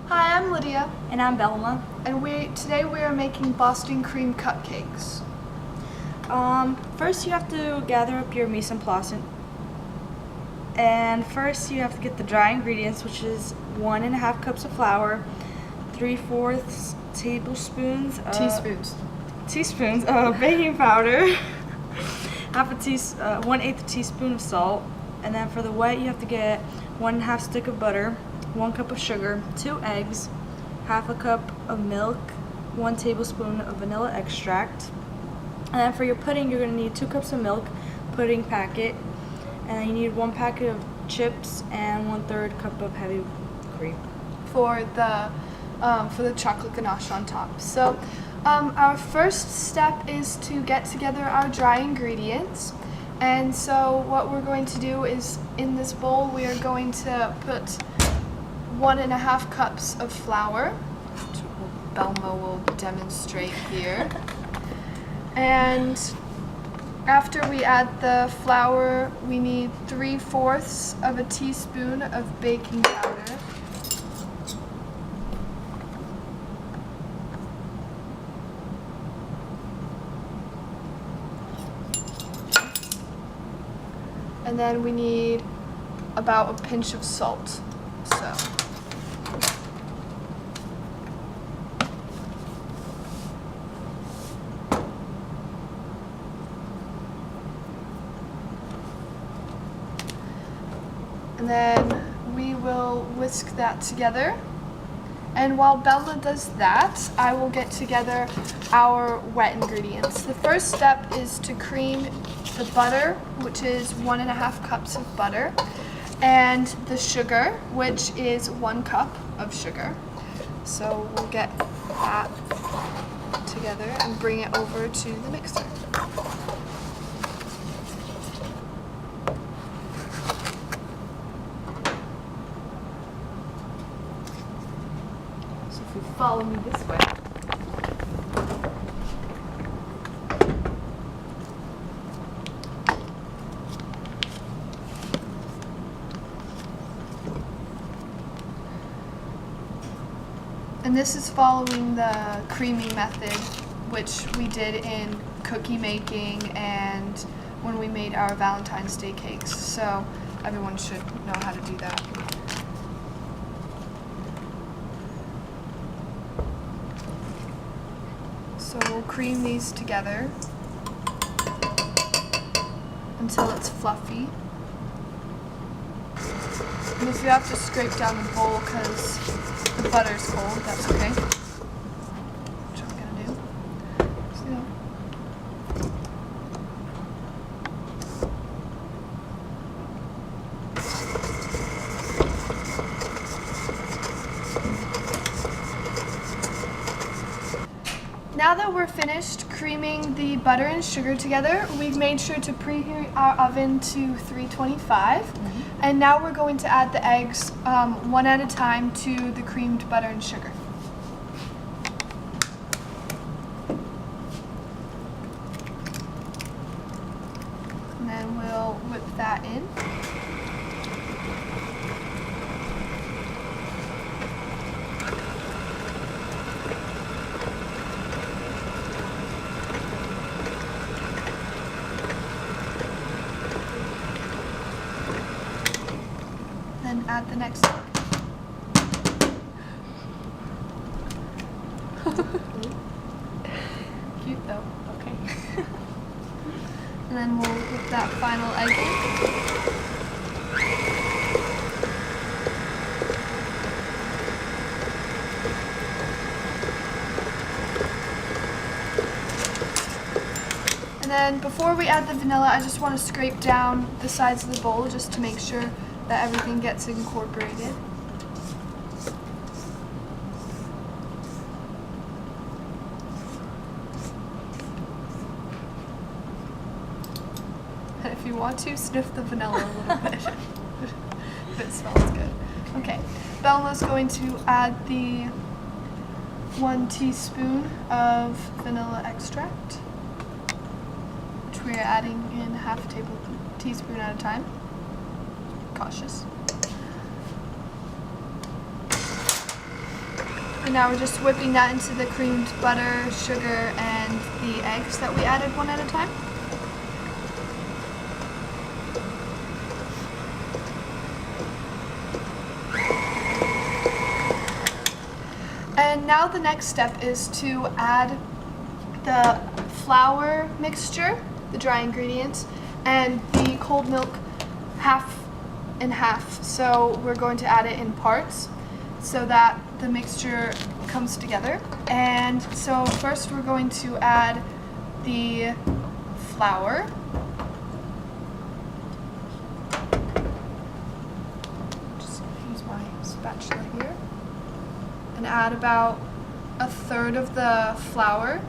Hi, I'm Lydia. And I'm Belma. And today we are making Boston cream cupcakes. First you have to gather up your mise en place. And first you have to get the dry ingredients, which is 1.5 cups of flour, 3/4 tablespoons teaspoons of baking powder, 1/8 teaspoon of salt, and then for the wet you have to get 1.5 stick of butter, 1 cup of sugar, 2 eggs, 1/2 cup of milk, 1 tablespoon of vanilla extract. And then for your pudding, you're going to need 2 cups of milk, pudding packet, and then you need 1 packet of chips and 1/3 cup of heavy cream for the chocolate ganache on top. So our first step is to get together our dry ingredients. And so what we're going to do is, in this bowl, we are going to put 1.5 cups of flour, which Belma will demonstrate here. And after we add the flour, we need 3/4 of a teaspoon of baking powder. And then we need about a pinch of salt. And then we will whisk that together. And while Belma does that, I will get together our wet ingredients. The first step is to cream the butter, which is 1.5 cups of butter, and the sugar, which is 1 cup of sugar. So we'll get that together and bring it over to the mixer. So if you follow me this way. And this is following the creaming method, which we did in cookie making and when we made our Valentine's Day cakes. So everyone should know how to do that. So we'll cream these together until it's fluffy. And if you have to scrape down the bowl because the butter's cold, that's okay. Which I'm gonna do. So. Now that we're finished creaming the butter and sugar together, we've made sure to preheat our oven to 325. And now we're going to add the eggs one at a time to the creamed butter and sugar. And then we'll whip that in. Then add the next egg. Cute though. Okay. And then we'll whip that final egg in. And then before we add the vanilla, I just want to scrape down the sides of the bowl just to make sure that everything gets incorporated. And if you want to, sniff the vanilla a little bit if it smells good. Okay, Belma's going to add the 1 teaspoon of vanilla extract, which we are adding in 1/2 teaspoon at a time. Cautious. And now we're just whipping that into the creamed butter, sugar, and the eggs that we added one at a time. And now the next step is to add the flour mixture, the dry ingredients, and the cold milk half and half. So we're going to add it in parts so that the mixture comes together. And so first we're going to add the flour. Just use my spatula here. And add about a third of the flour.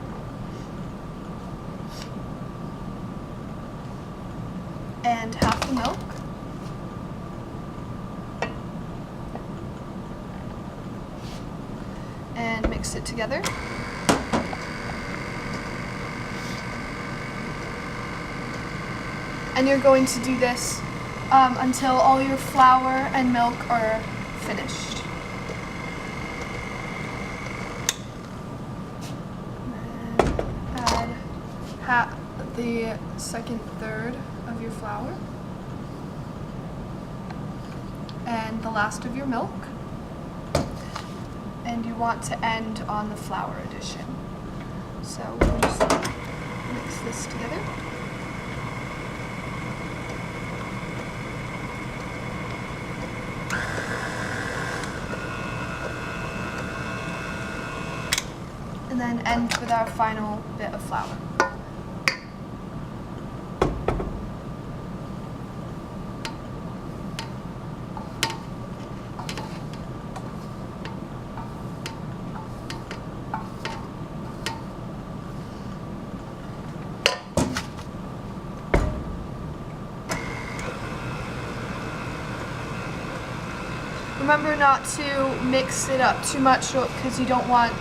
And half the milk. And mix it together. And you're going to do this until all your flour and milk are finished. And add the second third of your flour and the last of your milk. And you want to end on the flour addition. So we'll just mix this together. And then end with our final bit of flour. Remember not to mix it up too much because you don't want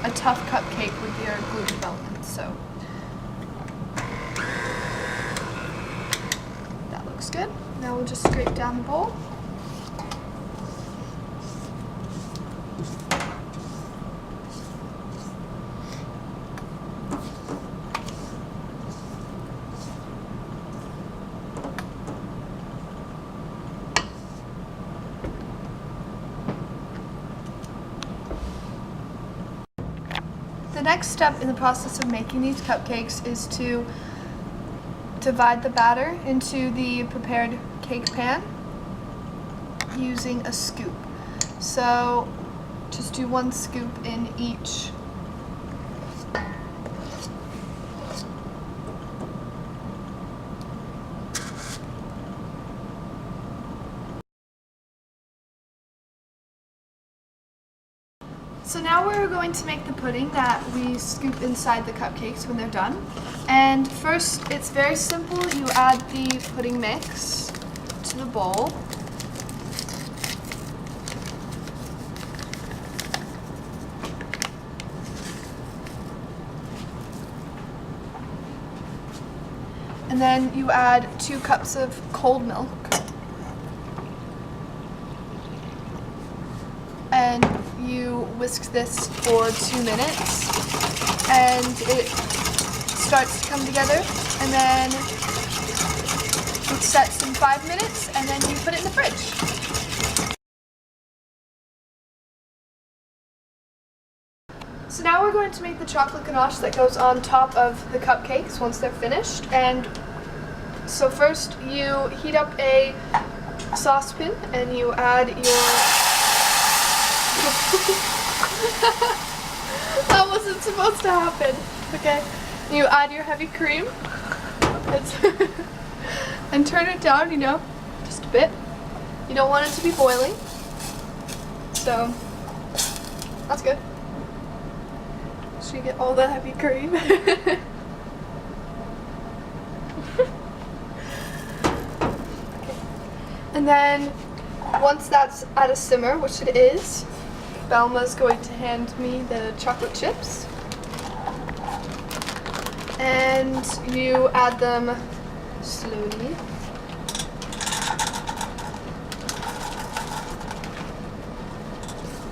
a tough cupcake with your gluten development. So that looks good. Now we'll just scrape down the bowl. The next step in the process of making these cupcakes is to divide the batter into the prepared cake pan using a scoop. So just do one scoop in each. So now we're going to make the pudding that we scoop inside the cupcakes when they're done. And first, it's very simple. You add the pudding mix to the bowl. And then you add 2 cups of cold milk. And you whisk this for 2 minutes, and it starts to come together, and then it sets in 5 minutes, and then you put it in the fridge. So now we're going to make the chocolate ganache that goes on top of the cupcakes once they're finished. And so first you heat up a saucepan and you add your that wasn't supposed to happen. Okay. You add your heavy cream. And turn it down, just a bit. You don't want it to be boiling. So that's good. So you get all the heavy cream. Okay. And then once that's at a simmer, which it is, Belma's going to hand me the chocolate chips. And you add them slowly.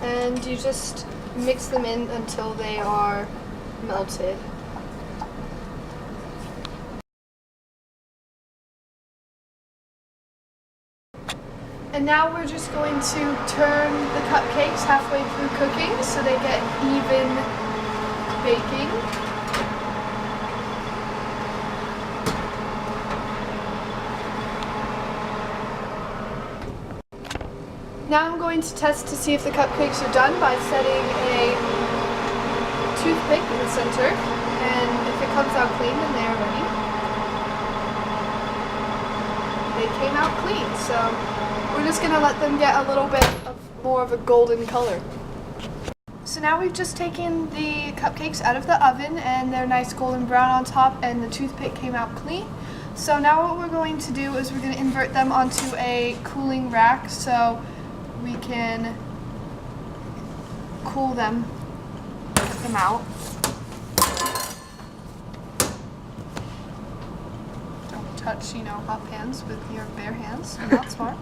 And you just mix them in until they are melted. And now we're just going to turn the cupcakes halfway through cooking so they get even baking. Now I'm going to test to see if the cupcakes are done by setting a toothpick in the center, and if it comes out clean, then they are ready. They came out clean, so we're just going to let them get a little bit of more of a golden color. So now we've just taken the cupcakes out of the oven and they're nice golden brown on top, and the toothpick came out clean. So now what we're going to do is we're going to invert them onto a cooling rack so we can cool them, take them out. Don't touch, hot pans with your bare hands. You're not smart.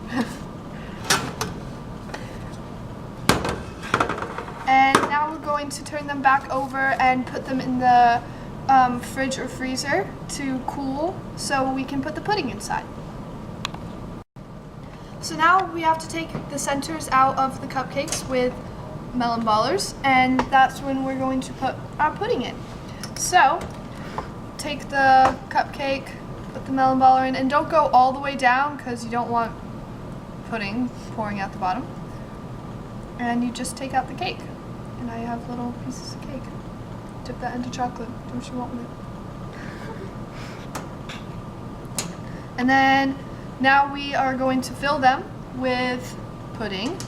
And now we're going to turn them back over and put them in the fridge or freezer to cool so we can put the pudding inside. So now we have to take the centers out of the cupcakes with melon ballers, and that's when we're going to put our pudding in. So take the cupcake, put the melon baller in, and don't go all the way down because you don't want pudding pouring out the bottom. And you just take out the cake. And I have little pieces of cake. Dip that into chocolate. Do what you want with it. And then now we are going to fill them with pudding.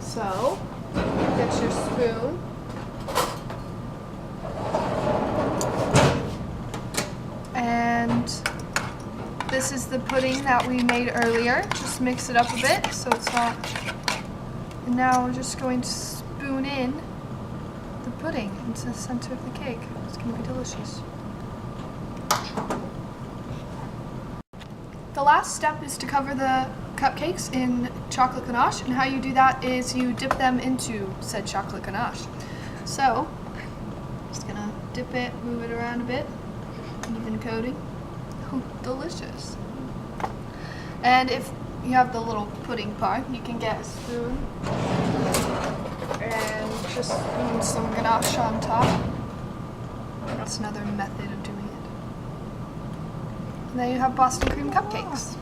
So get your spoon. And this is the pudding that we made earlier. Just mix it up a bit so it's not. And now we're just going to spoon in the pudding into the center of the cake. It's going to be delicious. The last step is to cover the cupcakes in chocolate ganache, and how you do that is you dip them into said chocolate ganache. So, just going to dip it, move it around a bit, even coating. Oh, delicious. And if you have the little pudding part, you can get a spoon and just spoon some ganache on top. That's another method of doing it. And then you have Boston cream cupcakes.